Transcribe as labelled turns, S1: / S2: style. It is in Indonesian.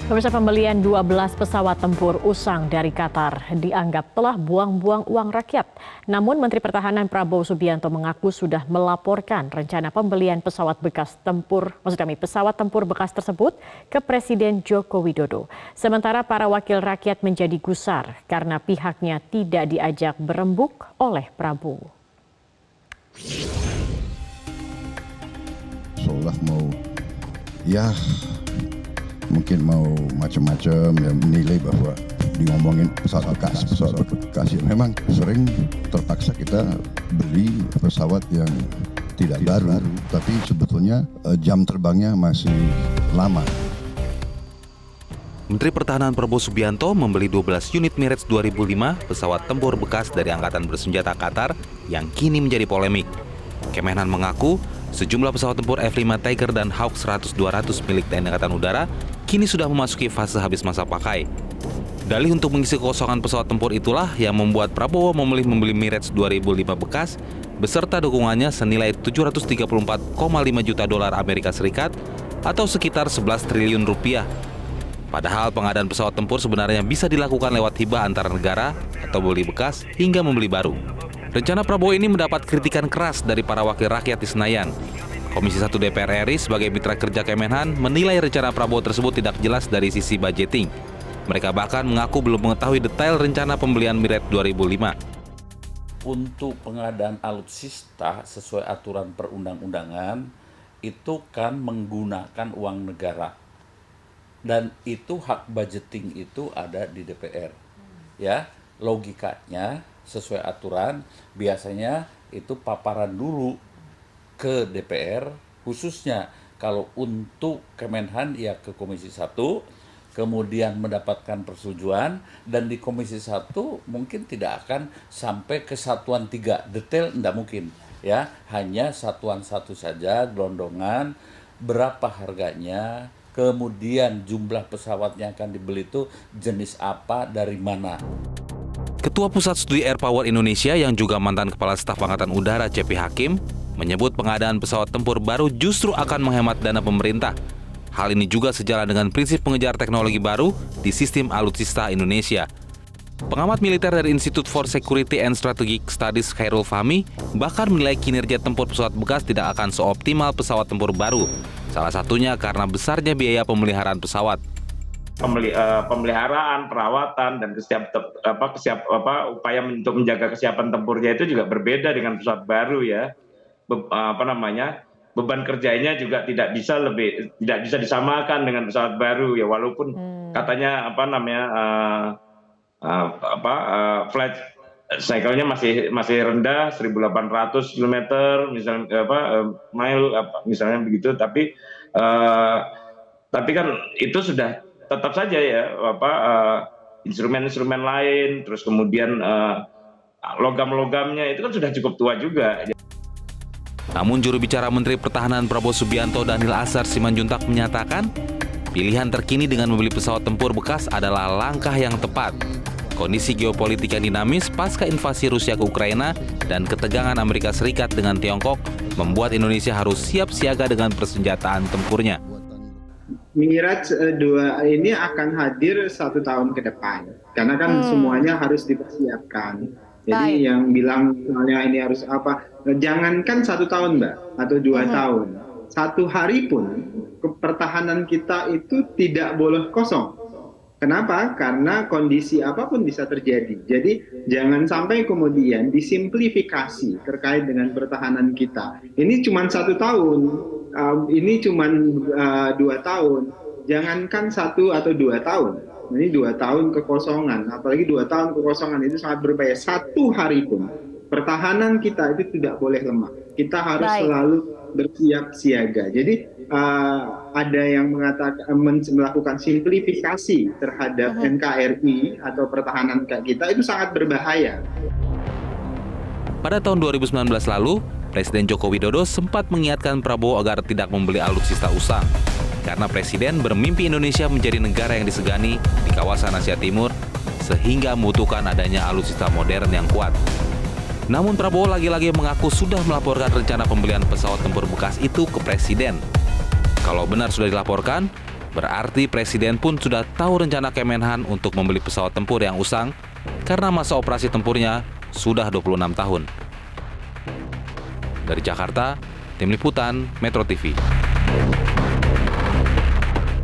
S1: Pemirsa, pembelian 12 pesawat tempur usang dari Qatar dianggap telah buang-buang uang rakyat. Namun Menteri Pertahanan Prabowo Subianto mengaku sudah melaporkan rencana pembelian pesawat pesawat tempur bekas tersebut ke Presiden Joko Widodo. Sementara para wakil rakyat menjadi gusar karena pihaknya tidak diajak berembuk oleh Prabowo.
S2: Seolah mungkin mau macam-macam ya, menilai bahwa ngomongin pesawat bekas ya, memang sering terpaksa kita beli pesawat yang tidak baru, tapi sebetulnya jam terbangnya masih lama.
S3: Menteri Pertahanan Prabowo Subianto membeli 12 unit Mirage 2005 pesawat tempur bekas dari Angkatan Bersenjata Qatar yang kini menjadi polemik. Kemenhan mengaku sejumlah pesawat tempur F-5 Tiger dan Hawk 100-200 milik TNI Angkatan Udara kini sudah memasuki fase habis masa pakai. Dalih untuk mengisi kekosongan pesawat tempur itulah yang membuat Prabowo memilih membeli Mirage 2005 bekas beserta dukungannya senilai 734,5 juta dolar Amerika Serikat atau sekitar 11 triliun rupiah. Padahal pengadaan pesawat tempur sebenarnya bisa dilakukan lewat hibah antar negara atau beli bekas hingga membeli baru. Rencana Prabowo ini mendapat kritikan keras dari para wakil rakyat di Senayan. Komisi 1 DPR RI sebagai mitra kerja Kemenhan menilai rencana Prabowo tersebut tidak jelas dari sisi budgeting. Mereka bahkan mengaku belum mengetahui detail rencana pembelian Mirage 2005.
S4: Untuk pengadaan alutsista sesuai aturan perundang-undangan itu kan menggunakan uang negara. Dan itu hak budgeting itu ada di DPR. Ya, logikanya sesuai aturan biasanya itu paparan dulu ke DPR, khususnya kalau untuk Kemenhan ya ke Komisi 1, kemudian mendapatkan persetujuan, dan di Komisi 1 mungkin tidak akan sampai ke satuan 3, detail tidak mungkin ya, hanya satuan 1 saja, gelondongan, berapa harganya, kemudian jumlah pesawat yang akan dibeli itu jenis apa, dari mana.
S3: Ketua Pusat Studi Air Power Indonesia yang juga mantan Kepala Staf Angkatan Udara C.P. Hakim menyebut pengadaan pesawat tempur baru justru akan menghemat dana pemerintah. Hal ini juga sejalan dengan prinsip mengejar teknologi baru di sistem alutsista Indonesia. Pengamat militer dari Institute for Security and Strategic Studies Khairul Fahmi bahkan menilai kinerja tempur pesawat bekas tidak akan seoptimal pesawat tempur baru. Salah satunya karena besarnya biaya pemeliharaan pesawat.
S5: Pemeliharaan, perawatan, dan upaya untuk menjaga kesiapan tempurnya itu juga berbeda dengan pesawat baru ya. Beban kerjanya juga tidak bisa disamakan dengan pesawat baru ya, walaupun katanya flight cycle-nya masih rendah 1.800 km misalnya misalnya begitu, tapi kan itu sudah tetap saja ya instrumen-instrumen lain, terus kemudian logam-logamnya itu kan sudah cukup tua juga.
S3: Namun juru bicara Menteri Pertahanan Prabowo Subianto Daniel Asar Simanjuntak menyatakan pilihan terkini dengan membeli pesawat tempur bekas adalah langkah yang tepat. Kondisi geopolitik yang dinamis pasca invasi Rusia ke Ukraina dan ketegangan Amerika Serikat dengan Tiongkok membuat Indonesia harus siap siaga dengan persenjataan tempurnya.
S6: Mirage 2 ini akan hadir 1 tahun ke depan, karena kan semuanya harus dipersiapkan. Jadi yang bilang misalnya ini harus apa, jangankan 1 tahun Mbak, atau 2 tahun, 1 hari pun pertahanan kita itu tidak boleh kosong. Kenapa? Karena kondisi apapun bisa terjadi. Jadi jangan sampai kemudian disimplifikasi terkait dengan pertahanan kita. Ini cuma 1 tahun, ini cuma 2 tahun. Jangankan 1 atau 2 tahun. Ini 2 tahun kekosongan, apalagi 2 tahun kekosongan itu sangat berbahaya. 1 hari pun pertahanan kita itu tidak boleh lemah. Kita harus selalu bersiap siaga. Jadi ada yang melakukan simplifikasi terhadap NKRI atau pertahanan kita itu sangat berbahaya.
S3: Pada tahun 2019 lalu, Presiden Joko Widodo sempat mengingatkan Prabowo agar tidak membeli alutsista usang. Karena Presiden bermimpi Indonesia menjadi negara yang disegani di kawasan Asia Timur, sehingga membutuhkan adanya alutsista modern yang kuat. Namun Prabowo lagi-lagi mengaku sudah melaporkan rencana pembelian pesawat tempur bekas itu ke Presiden. Kalau benar sudah dilaporkan, Berarti Presiden pun sudah tahu rencana Kemenhan untuk membeli pesawat tempur yang usang karena masa operasi tempurnya sudah 26 tahun. Dari Jakarta, Tim Liputan Metro TV.